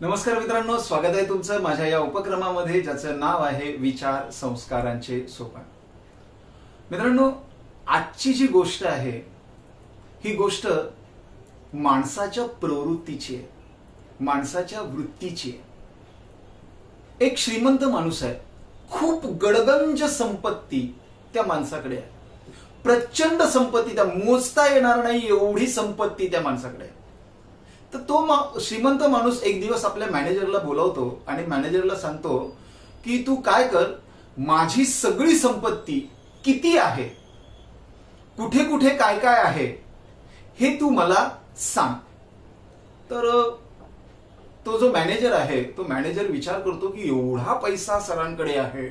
नमस्कार मित्रांनो, स्वागत आहे तुमचं माझ्या या उपक्रमामध्ये ज्याचं नाव आहे विचार संस्कारांचे सोपान। मित्रांनो, आजची जी गोष्ट आहे ही गोष्ट माणसाच्या प्रवृत्तीची आहे, माणसाच्या वृत्तीची आहे। एक श्रीमंत माणूस आहे, खूप गडगंज संपत्ती त्या माणसाकडे आहे, प्रचंड संपत्ती, त्या मोजता येणार नाही एवढी संपत्ती त्या माणसाकडे आहे। तर तो श्रीमंत माणूस एक दिवस आपल्या मॅनेजरला बोलावतो आणि मॅनेजरला सांगतो की तू काय कर, माझी सगळी संपत्ती किती आहे, कुठे कुठे काय काय आहे हे तू मला सांग। तर तो जो मॅनेजर आहे तो मॅनेजर विचार करतो की एवढा पैसा सरांकडे आहे,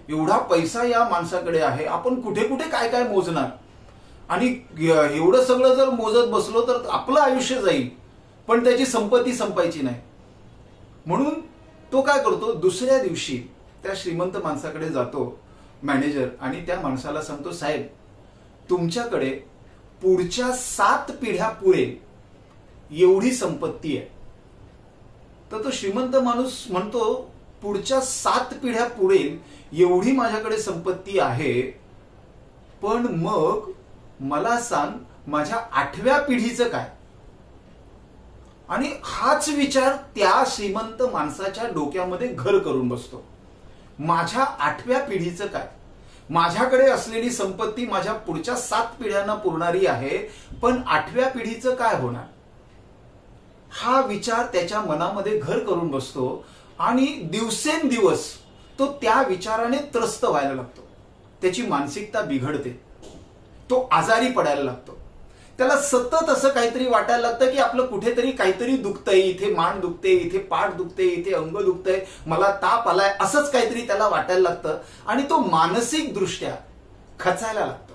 एवढा पैसा या माणसाकडे आहे, आपण कुठे कुठे काय काय मोजणार, आणि एवढं सगळं जर मोजत बसलो तर आपलं आयुष्य जाईल, पण त्याची संपत्ती संपायची नाही। म्हणून तो काय करतो, दुसऱ्या दिवशी त्या श्रीमंत माणसाकडे जातो मॅनेजर आणि त्या माणसाला सांगतो, साहेब तुमच्याकडे पुढच्या 7 पिढ्या पुरेल एवढी संपत्ती आहे। तर तो श्रीमंत माणूस म्हणतो, पुढच्या 7 पिढ्या पुरेल एवढी माझ्याकडे संपत्ती आहे, पण मग मला सांग माझ्या 8व्या पिढीचं काय। आणि हाच विचार त्या श्रीमंत माणसाच्या डोक्यामध्ये घर करून बसतो, माझ्या 8व्या पिढीचं काय, माझ्याकडे असलेली संपत्ती माझ्या पुढच्या 7 पिढ्यांना पुरणारी आहे, पण 8व्या पिढीचं काय होणार। हा विचार त्याच्या मनामध्ये घर करून बसतो आणि दिवसेंदिवस तो त्या विचाराने त्रस्त व्हायला लागतो, त्याची मानसिकता बिघडते, तो आजारी पडायला लागतो, त्याला सतत असं काहीतरी वाटायला लागतं की आपलं कुठेतरी काहीतरी दुखतंय, इथे मान दुखते, इथे पाठ दुखते, इथे अंग दुखतंय, मला ताप आलाय, असंच काहीतरी त्याला वाटायला लागतं आणि तो मानसिक दृष्ट्या खचायला लागतो।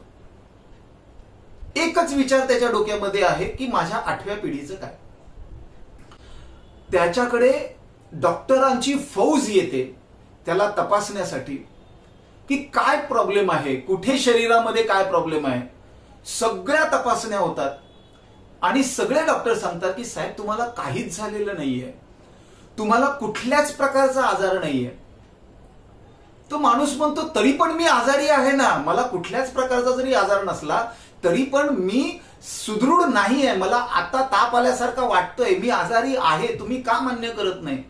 एकच विचार त्याच्या डोक्यामध्ये आहे की माझ्या 8व्या पिढीचं काय। त्याच्याकडे डॉक्टरांची फौज येते त्याला तपासण्यासाठी की काय प्रॉब्लेम आहे, कुठे शरीरामध्ये काय प्रॉब्लेम आहे, सगळ्या तपासण्या होतात आणि सगळे डॉक्टर सांगतात की साहेब तुम्हाला काहीच झालेलं नाहीये, तुम्हाला कुठल्याच प्रकारचा आजार नाहीये। तो माणूस म्हणतो, तरी पण मी आजारी आहे ना, मला कुठल्याच प्रकारचा जरी आजार नसला तरी पण मी सुदृढ नाहीये, मला आता ताप आल्यासारखा वाटतोय, मी आजारी आहे, तुम्ही का मान्य करत नाही,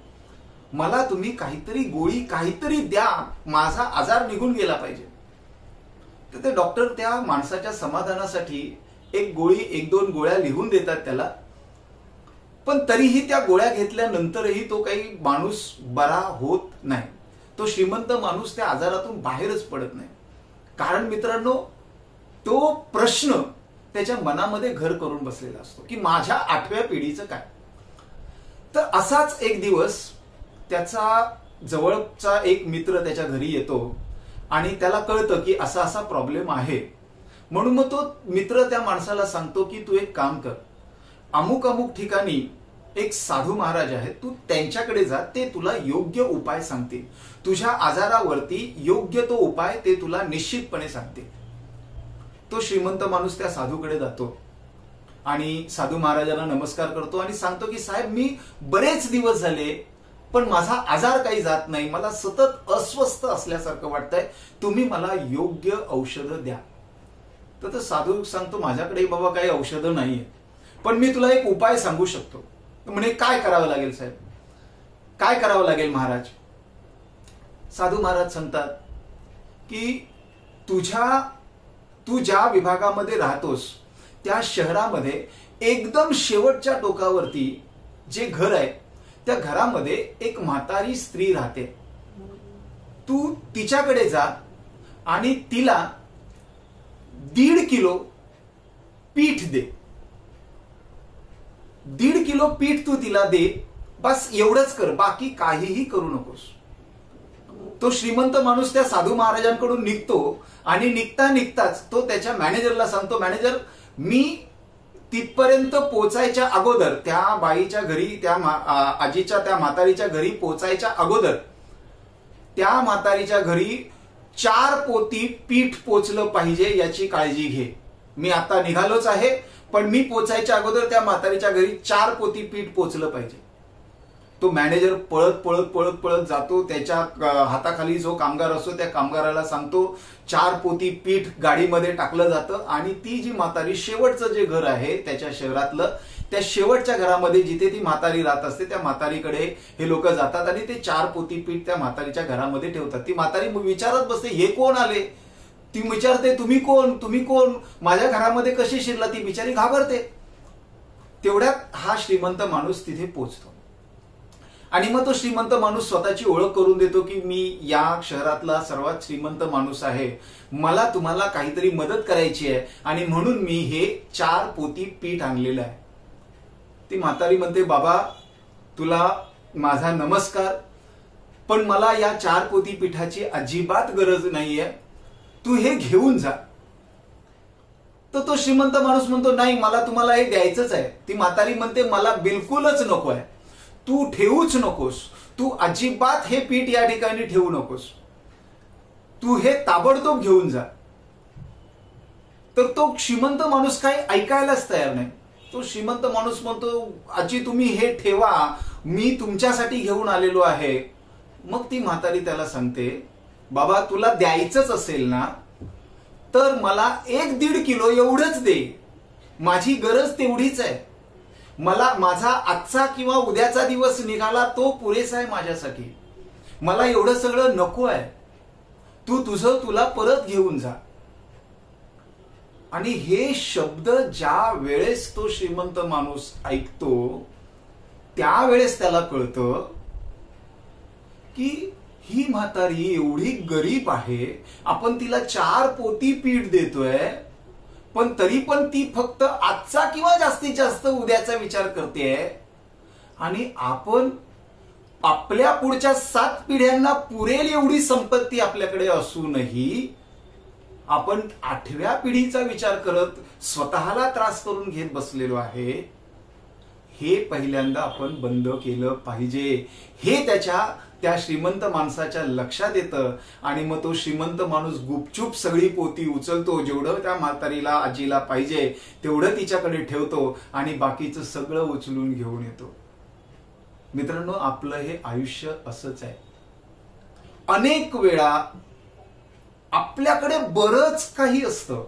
मला तुम्ही काहीतरी गोळी काहीतरी द्या, माझा आजार निघून गेला पाहिजे। तर ते डॉक्टर त्या माणसाच्या समाधानासाठी एक गोळी 1-2 गोळ्या लिहून देतात त्याला, पण तरीही त्या गोळ्या घेतल्यानंतरही तो काही माणूस बरा होत नाही, तो श्रीमंत माणूस त्या आजारातून बाहेरच पडत नाही। कारण मित्रांनो, तो प्रश्न त्याच्या मनामध्ये घर करून बसलेला असतो की माझ्या 8व्या पिढीचं काय। तर असाच एक दिवस त्याचा जवळचा एक मित्र त्याच्या घरी येतो आणि त्याला कळतं की असा असा प्रॉब्लेम आहे, म्हणून मग तो मित्र त्या माणसाला सांगतो की तू एक काम कर, अमुक अमुक ठिकाणी एक साधू महाराज आहेत, तू त्यांच्याकडे जा, ते तुला योग्य उपाय सांगतील, तुझ्या आजारावरती योग्य तो उपाय ते तुला निश्चितपणे सांगतील। तो श्रीमंत माणूस त्या साधूकडे जातो आणि साधू महाराजांना नमस्कार करतो आणि सांगतो की साहेब मी बरेच दिवस झाले पण माझा आजार काही जात नाही, मला सतत अस्वस्थ असल्यासारखं वाटतंय, तुम्ही मला योग्य औषधं द्या। तर तो साधू सांगतो, माझ्याकडे बाबा काही औषधं नाहीये, पण मी तुला एक उपाय सांगू शकतो। म्हणे काय करावं लागेल साहेब, काय करावं लागेल महाराज। साधू महाराज सांगतात की तू ज्या विभागामध्ये राहतोस त्या शहरामध्ये एकदम शेवटच्या टोकावरती जे घर आहे त्या घरामध्ये एक म्हातारी स्त्री राहते, तू तिच्याकडे जा आणि तिला 1.5 किलो पीठ दे, 1.5 किलो पीठ तू तिला दे, बस एवढंच कर, बाकी काहीही करू नकोस। तो श्रीमंत माणूस त्या साधू महाराजांकडून निघतो आणि निघताच तो त्याच्या मॅनेजरला सांगतो, मॅनेजर मी तिथपर्यंत पोचायच्या अगोदर, त्या बाईच्या घरी, त्या आजीच्या त्या म्हातारीच्या घरी पोचायच्या अगोदर त्या म्हातारीच्या घरी 4 पोती पीठ पोचलं पाहिजे याची काळजी घे। मी आता निघालोच आहे, पण मी पोचायच्या अगोदर त्या म्हातारीच्या घरी 4 पोती पीठ पोचलं पाहिजे। तो मॅनेजर पळत पळत पळत पळत जातो, त्याच्या हाताखाली जो कामगार असतो त्या कामगाराला सांगतो 4 पोती पीठ गाडीमध्ये टाकलं जातं आणि ती जी म्हातारी शेवटचं जे घर आहे त्याच्या शहरातलं, त्या शेवटच्या घरामध्ये जिथे ती म्हातारी राहत असते त्या म्हातारीकडे हे लोक जातात आणि ते 4 पोती पीठ त्या म्हातारीच्या घरामध्ये ठेवतात. ती म्हातारी विचारत बसते, हे कोण आले? ती विचारते, तुम्ही कोण, तुम्ही कोण, माझ्या घरामध्ये कशी शिरला? ती बिचारी घाबरते. तेवढ्यात हा श्रीमंत माणूस तिथे पोहोचतो आणि मग तो श्रीमंत माणूस स्वतःची ओळख करून देतो की मी या शहरातला सर्वात श्रीमंत माणूस आहे, मला तुम्हाला काहीतरी मदत करायची आहे आणि म्हणून मी हे 4 पोती पीठ आणलेलं आहे. ती म्हातारी म्हणते, बाबा तुला माझा नमस्कार, पण मला या 4 पोती पीठाची अजिबात गरज नाहीये, तू हे घेऊन जा. तर तो श्रीमंत माणूस म्हणतो, नाही मला तुम्हाला हे द्यायचंच आहे. ती म्हातारी म्हणते, मला बिलकुलच नको आहे, तू ठेवूच नकोस, तू अजिबात हे पीठ या ठिकाणी ठेवू नकोस, तू हे ताबडतोब घेऊन जा. तर तो श्रीमंत माणूस काही ऐकायलाच तयार नाही. तो श्रीमंत माणूस म्हणतो, आजी तुम्ही हे ठेवा, मी तुमच्यासाठी घेऊन आलेलो आहे. मग ती म्हातारी त्याला सांगते, बाबा तुला द्यायचंच असेल ना तर मला 1-1.5 किलो एवढंच दे, माझी गरज तेवढीच आहे, मला माझा आजचा किंवा उद्याचा दिवस निघाला तो पुरेसा आहे माझ्यासाठी, मला एवढं सगळं नको आहे, तू तुझं तुला परत घेऊन जा. आणि हे शब्द ज्या वेळेस तो श्रीमंत माणूस ऐकतो त्यावेळेस त्याला कळतं की ही म्हातारी एवढी गरीब आहे, आपण तिला 4 पोती पीठ देतोय, पण तरी पण ती फक्त आजचा किंवा जास्तीत जास्त उद्याचा विचार करते आणि आपण आपल्या पुढच्या 7 पिढ्यांना पुरेल एवढी संपत्ती आपल्याकडे असूनही आपण 8व्या पिढीचा विचार करत स्वतःला त्रास करून घेत बसलेलो आहे. हे पहिल्यांदा आपण बंद केलं पाहिजे. हे त्या श्रीमंत माणसाच्या लक्षात येतं आणि मग तो श्रीमंत माणूस गुपचूप सगळी पोती उचलतो, जेवढं त्या म्हातारीला आजीला पाहिजे तेवढं तिच्याकडे ठेवतो आणि बाकीचं सगळं उचलून घेऊन येतो. मित्रांनो, आपलं हे आयुष्य असंच आहे. अनेक वेळा आपल्याकडे बरंच काही असतं,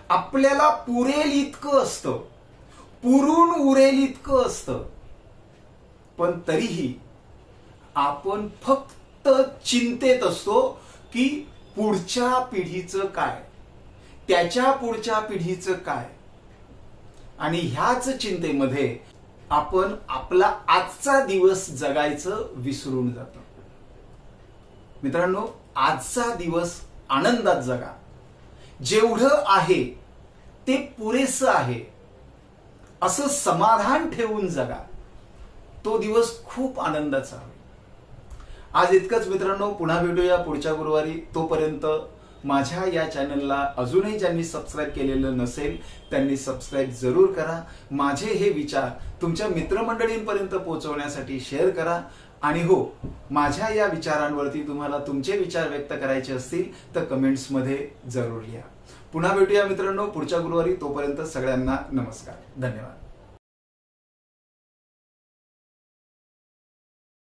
आपल्याला पुरेल इतकं असतं, पुरून उरेल इतकं असतं, पण तरीही आपण फक्त चिंतेत असतो की पुढच्या पिढीचं काय, त्याच्या पुढच्या पिढीचं काय, आणि ह्याच चिंतेमध्ये आपण आपला आजचा दिवस जगायचं विसरून जातो. मित्रांनो, आजचा दिवस आनंदात जगा, जेवढं आहे ते पुरेसं आहे असं समाधान ठेवून जगा, तो दिवस खूप आनंदाचा आहे. आज इतकंच मित्रांनो, पुन्हा भेटूया पुढच्या गुरुवारी. तोपर्यंत माझ्या या चॅनलला अजूनही ज्यांनी सबस्क्राईब केलेलं नसेल त्यांनी सबस्क्राईब जरूर करा. माझे हे विचार तुमच्या मित्रमंडळींपर्यंत पोहोचवण्यासाठी शेअर करा. आणि हो, माझ्या या विचारांवरती तुम्हाला तुमचे विचार व्यक्त करायचे असतील तर कमेंट्समध्ये जरूर लिहा. पुन्हा भेटूया मित्रांनो पुढच्या गुरुवारी. तोपर्यंत सगळ्यांना नमस्कार, धन्यवाद.